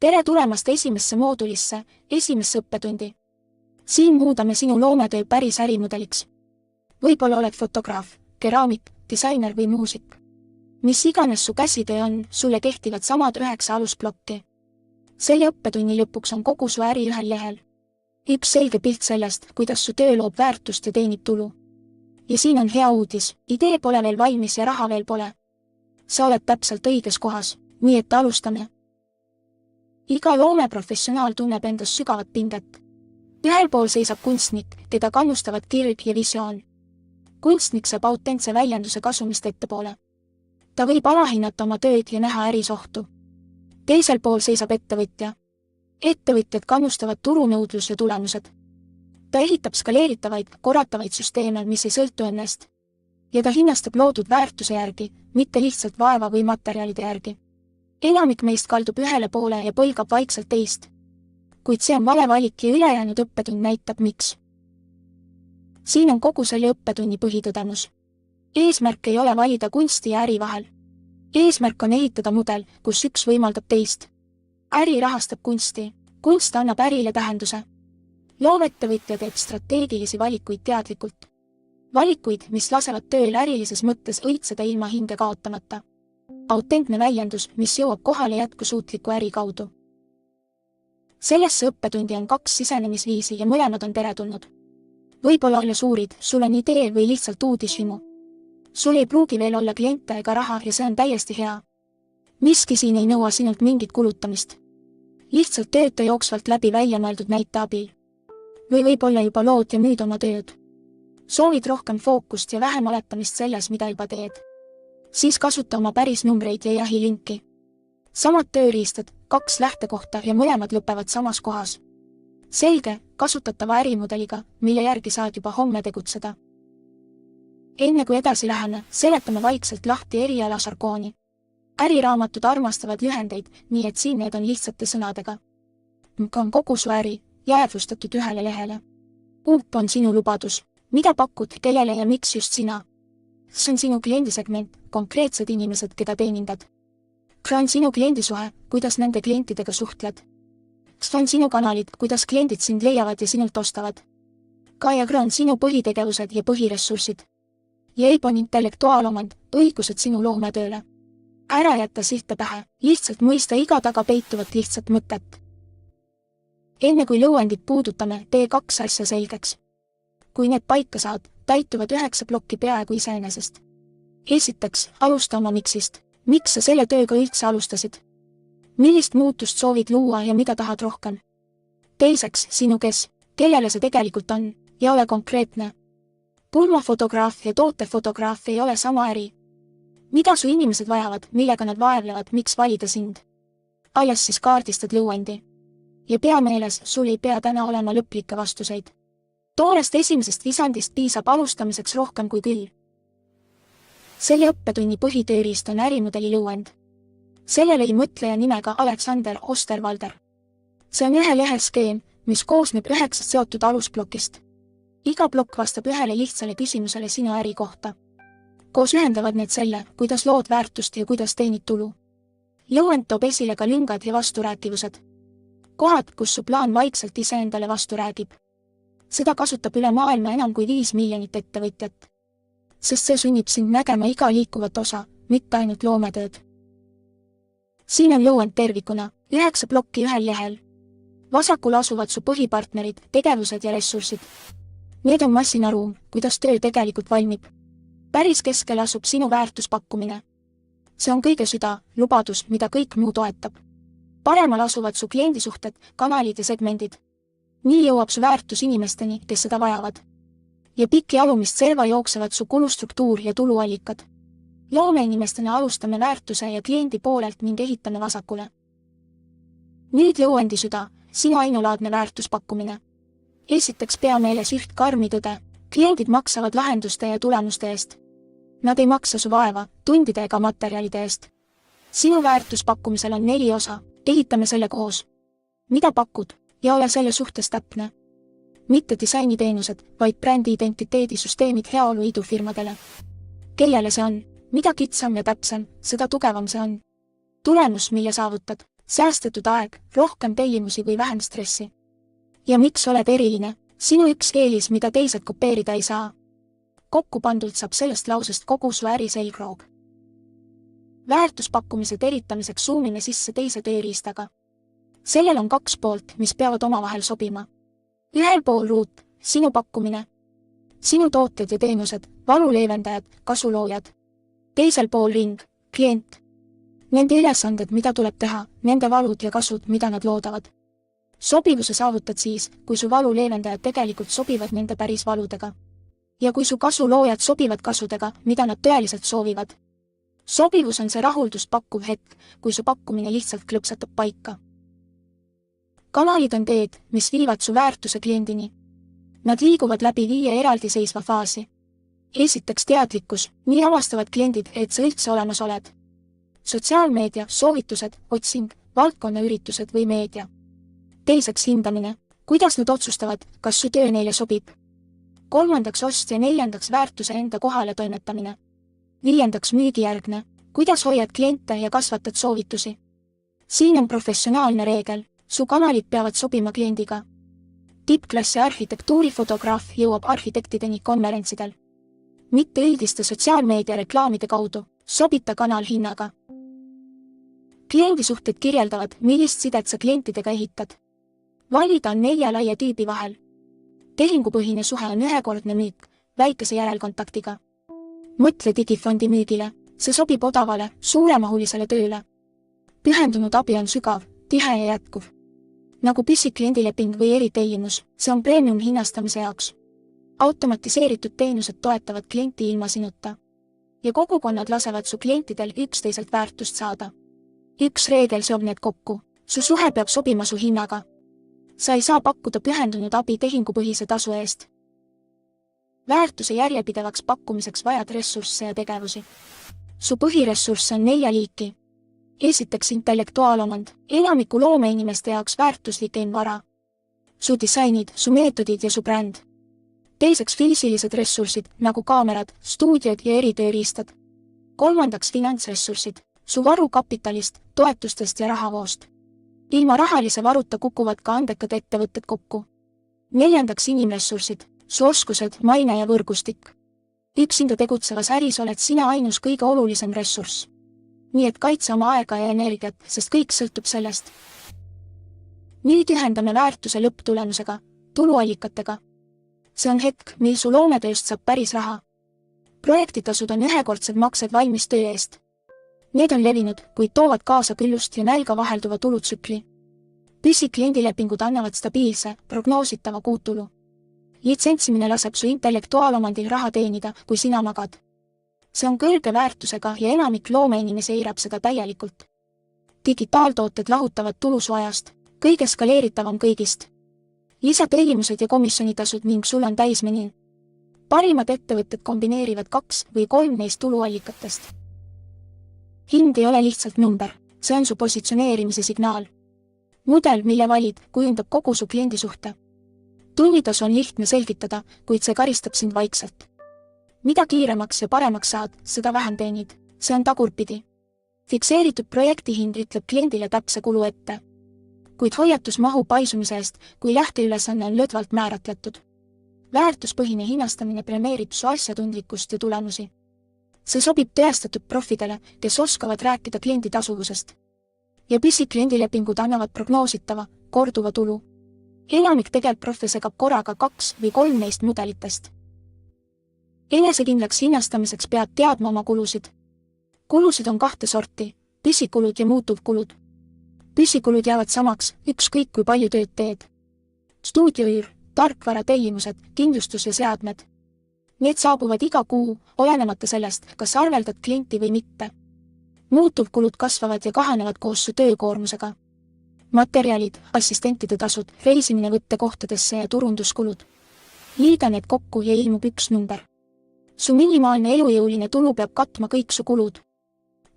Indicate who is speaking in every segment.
Speaker 1: Tere tulemast esimesse moodulisse, esimesse õppetundi. Siin muudame sinu loometöö päris ärimudeliks. Võib-olla oled fotograaf, keraamik, disainer või muusik. Mis iganes su käsitöö on, sulle kehtivad samad 9 alusplokki. Selle õppetunni lõpuks on kogu su äri ühel lehel. Üks selge pilt sellest, kuidas su töö loob väärtust ja teenib tulu. Ja siin on hea uudis, idee pole veel valmis ja raha veel pole. Sa oled täpselt õiges kohas, nii et alustame. Iga loomeprofessionaal tunneb endas sügavat pindet. Ühel pool seisab kunstnik, keda kannustavad kirg ja visioon. Kunstnik saab autentse väljenduse kasumist ettepoole. Ta võib alahinnata oma tööd ja näha äris ohtu. Teisel pool seisab ettevõtja. Ettevõtjad kannustavad turunõudlus ja tulemused. Ta ehitab skaleeritavaid, korratavaid süsteeme, mis ei sõltu ennast. Ja ta hinnastab loodud väärtuse järgi, mitte lihtsalt vaeva või materjalide järgi. Enamik meist kaldub ühele poole ja põlgab vaikselt teist. Kuid see on vale valik ja ülejäänud õppetund näitab miks. Siin on kogu selle õppetunni põhitõdemus. Eesmärk ei ole valida kunsti ja äri vahel. Eesmärk on ehitada mudel, kus üks võimaldab teist. Äri rahastab kunsti. Kunst annab ärile tähenduse. Loovettevõtja teeb strateegilisi valikuid teadlikult. Valikuid, mis lasevad tööl ärilises mõttes õitseda ilma hinge kaotamata. Autentne väljendus, mis jõuab kohale jätkusuutliku äri kaudu. Sellesse õppetundi on 2 sisenemisviisi ja mõlemad on teretulnud. Võib-olla alles uurid, sul on idee või lihtsalt uudishimu. Sul ei pruugi veel olla kliente ega raha ja see on täiesti hea. Miski siin ei nõua sinult mingit kulutamist. Lihtsalt tööta jooksvalt läbi väljamõeldud näite abil. Või võib-olla juba lood ja müüd oma tööd. Soovid rohkem fookust ja vähem oletamist selles, mida juba teed. Siis kasuta oma päris numbreid ja jahi linki. Samad tööriistad, 2 lähtekohta ja mõlemad lõpevad samas kohas. Selge, kasutatava ärimudeliga, mille järgi saad juba homme tegutseda. Enne kui edasi läheme, seletame vaikselt lahti erialasargooni. Äriraamatud armastavad lühendeid, nii et siin need on lihtsate sõnadega. MK on kogu su äri, jäädvustatud ühele lehele. UP on sinu lubadus, mida pakud, kellele ja miks just sina. See on sinu kliendisegment, konkreetsed inimesed, keda teenindad. See on sinu kliendisuhe, kuidas nende klientidega suhtled. See on sinu kanalid, kuidas kliendid sind leiavad ja sinult ostavad. Ja on sinu põhitegevused ja põhiressursid. Ja on intellektuaalomand, õigused sinu loometööle. Ära jätta sihte pähe, lihtsalt mõista iga taga peituvat lihtsat mõtet. Enne kui lõuendit puudutame, tee 2 asja selgeks. Kui need paika saad, täituvad 9 plokki peaaegu iseenesest. Esiteks, alusta oma miksist. Miks sa selle tööga üldse alustasid? Millist muutust soovid luua ja mida tahad rohkem? Teiseks, sinu kes, kellele see tegelikult on, ja ole konkreetne. Pulmafotograaf ja tootefotograaf ei ole sama äri. Mida su inimesed vajavad, millega nad vaevlevad, miks valida sind? Alles siis kaardistad lõuendi. Ja pea meeles, sul ei pea täna olema lõplikke vastuseid. Toorest esimesest visandist piisab alustamiseks rohkem kui küll. Selle õppetunni põhitööriist on ärimudeli lõuend. Selle lõi mõtleja nimega Alexander Osterwalder. See on ühe lehe skeem, mis koosneb 9 seotud alusplokist. Iga plokk vastab ühele lihtsale küsimusele sinu äri kohta. Koos ühendavad need selle, kuidas lood väärtust ja kuidas teenid tulu. Lõuend toob esile ka lüngad ja vasturääkivused. Kohad, kus su plaan vaikselt iseendale vastu räägib. Seda kasutab üle maailma enam kui 5 miljonit ettevõtjat. Sest see sunnib sind nägema iga liikuvat osa, mitte ainult loometööd. Siin on lõuend tervikuna, 9 plokki ühel lehel. Vasakul asuvad su põhipartnerid, tegevused ja ressursid. Need on masinaruum, kuidas töö tegelikult valmib. Päris keskel asub sinu väärtuspakkumine. See on kõige süda, lubadus, mida kõik muu toetab. Paremal asuvad su kliendisuhted, kanalid ja segmendid. Nii jõuab su väärtus inimesteni, kes seda vajavad. Ja piki alumist serva jooksevad su kulustruktuur ja tuluallikad. Loomeinimestena alustame väärtuse ja kliendi poolelt ning ehitame vasakule. Nüüd lõuendi süda, sinu ainulaadne väärtuspakkumine. Esiteks pea meeles üht karmi tõde. Kliendid maksavad lahenduste ja tulemuste eest. Nad ei maksa su vaeva, tundide ega materjalide eest. Sinu väärtuspakkumisel on 4 osa, ehitame selle koos. Mida pakud, ja ole selle suhtes täpne. Mitte disainiteenused, vaid brändi identiteedisüsteemid heaolu idufirmadele. Kellele see on? Mida kitsam ja täpsem, seda tugevam see on. Tulemus, mille saavutad, säästetud aeg, rohkem tellimusi või vähem stressi. Ja miks oled eriline? Sinu üks eelis, mida teised kopeerida ei saa. Kokku pandult saab sellest lausest kogu su äri selgroog. Väärtuspakkumise teritamiseks suumime sisse teise tööriistaga. Sellel on 2 poolt, mis peavad omavahel sobima. Ühel pool ruut, sinu pakkumine. Sinu tooted ja teenused, valuleevendajad, kasuloojad. Teisel pool ring, klient. Nende ülesanded, mida tuleb teha, nende valud ja kasud, mida nad loodavad. Sobivuse saavutad siis, kui su valuleevendajad tegelikult sobivad nende päris valudega. Ja kui su kasuloojad sobivad kasudega, mida nad tõeliselt soovivad. Sobivus on see rahuldust pakkuv hetk, kui su pakkumine lihtsalt klõpsatab paika. Kanalid on teed, mis viivad su väärtuse kliendini. Nad liiguvad läbi 5 eraldiseisva faasi. Esiteks teadlikkus, nii avastavad kliendid, et sa üldse olemas oled. Sotsiaalmeedia, soovitused, otsing, valdkonnaüritused või meedia. Teiseks hindamine, kuidas nad otsustavad, kas su töö neile sobib. 3. ost ja 4. väärtuse enda kohale toimetamine. 5. müügijärgne, kuidas hoiad kliente ja kasvatad soovitusi. Siin on professionaalne reegel, su kanalid peavad sobima kliendiga. Tippklassi arhitektuurifotograaf jõuab arhitektideni konverentsidel. Mitte üldiste sotsiaalmeedia reklaamide kaudu, sobita kanal hinnaga. Kliendisuhted kirjeldavad, millist sidet sa klientidega ehitad. Valida on 4 laia tüübi vahel. Tehingupõhine suhe on ühekordne müük, väikese järelkontaktiga. Mõtle digifondi müügile, see sobib odavale, suuremahulisele tööle. Pühendunud abi on sügav, tihe ja jätkuv. Nagu püsikliendileping või eritellimus, see on premium hinnastamise jaoks. Automatiseeritud teenused toetavad klienti ilma sinuta. Ja kogukonnad lasevad su klientidel üksteiselt väärtust saada. Üks reegel seob need kokku, su suhe peab sobima su hinnaga. Sa ei saa pakkuda pühendunud abi tehingupõhise tasu eest. Väärtuse järjepidevaks pakkumiseks vajad ressursse ja tegevusi. Su põhiressursse on 4 liiki. Esiteks intellektuaalomand, enamiku loomeinimeste jaoks väärtuslikem vara. Su disainid, su meetodid ja su bränd. Teiseks füüsilised ressursid, nagu kaamerad, stuudiod ja eritööriistad. 3. finantsressursid, su varukapitalist, toetustest ja rahavoost. Ilma rahalise varuta kukuvad ka andekad ettevõtted kokku. 4. inimressursid, su oskused, maine ja võrgustik. Üksinda tegutsevas äris oled sina ainus kõige olulisem ressurss. Nii et kaitse oma aega ja energiat, sest kõik sõltub sellest. Nüüd ühendame väärtuse lõpptulemusega, tuluallikatega. See on hetk, mil su loometööst saab päris raha. Projektitasud on ühekordsed maksed valmis töö eest. Need on levinud, kuid toovad kaasa küllust ja nälga vahelduva tulutsükli. Püsikliendilepingud annavad stabiilse, prognoositava kuutulu. Litsentsimine laseb su intellektuaalomandil raha teenida, kui sina magad. See on kõrge väärtusega ja enamik loomeinimesi eirab seda täielikult. Digitaaltooted lahutavad tulu su ajast, kõige skaleeritavam kõigist. Lisatellimused ja komisjonitasud ning sul on täismeni. Parimad ettevõtted kombineerivad 2 või 3 neist tuluallikatest. Hind ei ole lihtsalt number, see on su positsioneerimise signaal. Mudel, mille valid, kujundab kogu su kliendisuhte. Tunnitasu on lihtne selgitada, kuid see karistab sind vaikselt. Mida kiiremaks ja paremaks saad, seda vähem teenid. See on tagurpidi. Fikseeritud projektihind ütleb kliendile täpse kulu ette. Kuid hoiatusmahu paisumise eest, kui lähteülesanne on lõdvalt määratletud. Väärtuspõhine hinnastamine premeerib su asjatundlikkust ja tulemusi. See sobib tõestatud profidele, kes oskavad rääkida kliendi tasuvusest. Ja püsikliendilepingud annavad prognoositava, korduva tulu. Enamik tegevprofe segab korraga 2 või 3 neist mudelitest. Enesekindlaks hinnastamiseks pead teadma oma kulusid. Kulusid on 2 sorti, püsikulud ja muutuvkulud. Püsikulud jäävad samaks, ükskõik kui palju tööd teed. Stuudioüür, tarkvara tellimused, kindlustus ja seadmed. Need saabuvad iga kuu, olenemata sellest, kas arveldad klienti või mitte. Muutuvkulud kasvavad ja kahanevad koos su töökoormusega. Materjalid, assistentide tasud, reisimine võttekohtadesse ja turunduskulud. Liida need kokku ja ilmub üks number. Su minimaalne elujõuline tulu peab katma kõik su kulud.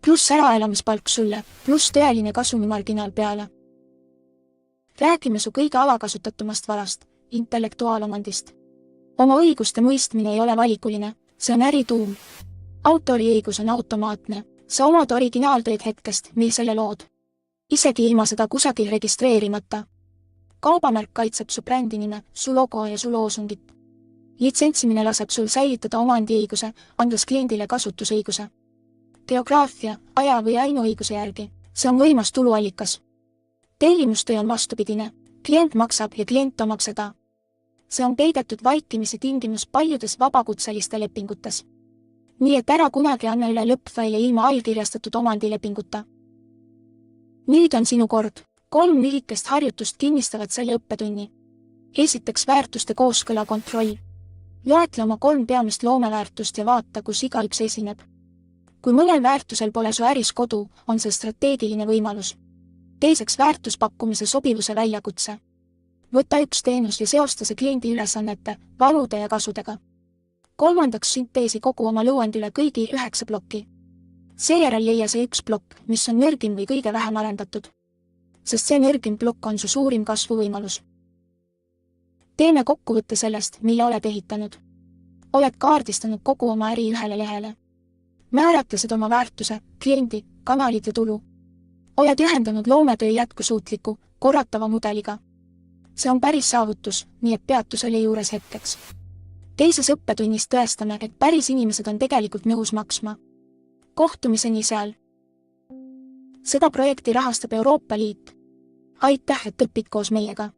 Speaker 1: Pluss äraelamispalk sulle, pluss tõeline kasumimarginaal peale. Räägime su kõige alakasutatumast varast, intellektuaalomandist. Oma õiguste mõistmine ei ole valikuline, see on ärituum. Autoriõigus on automaatne, sa omad originaaltööd hetkest, mil selle lood. isegi ilma seda kusagil registreerimata. Kaubamärk kaitseb su brändinime, su logo ja su loosungit. Litsentsimine laseb sul säilitada omandiõiguse, andes kliendile kasutusõiguse. Geograafia, aja või ainuõiguse järgi, see on võimas tuluallikas. Tellimustöö on vastupidine, klient maksab ja klient omab seda. See on peidetud vaikimise tingimus paljudes vabakutseliste lepingutes. Nii et ära kunagi anna üle lõppfaili ilma allkirjastatud omandilepinguta. Nüüd on sinu kord. 3 lühikest harjutust kinnistavad selle õppetunni. Esiteks väärtuste kooskõla kontroll. Loetle oma 3 peamist loomeväärtust ja vaata, kus igaüks esineb. Kui mõnel väärtusel pole su äris kodu, on see strateegiline võimalus. Teiseks väärtuspakkumise sobivuse väljakutse. Võta üks teenus ja seosta see kliendi ülesannete, valude ja kasudega. Kolmandaks sünteesi kogu oma lõuend üle kõigi 9 plokki. Seejärel leia see üks plokk, mis on nõrgim või kõige vähem arendatud. Sest see nõrgim plokk on su suurim kasvuvõimalus. Teeme kokkuvõtte sellest, mille oled ehitanud. Oled kaardistanud kogu oma äri ühele lehele. Määratlesid oma väärtuse, kliendi, kanalid ja tulu. Oled ühendanud loometöö jätkusuutliku, korratava mudeliga. See on päris saavutus, nii et peatus oli juures hetkeks. Teises õppetunnis tõestame, et päris inimesed on tegelikult nõus maksma. Kohtumiseni seal. Seda projekti rahastab Euroopa Liit. Aitäh, et õpid koos meiega.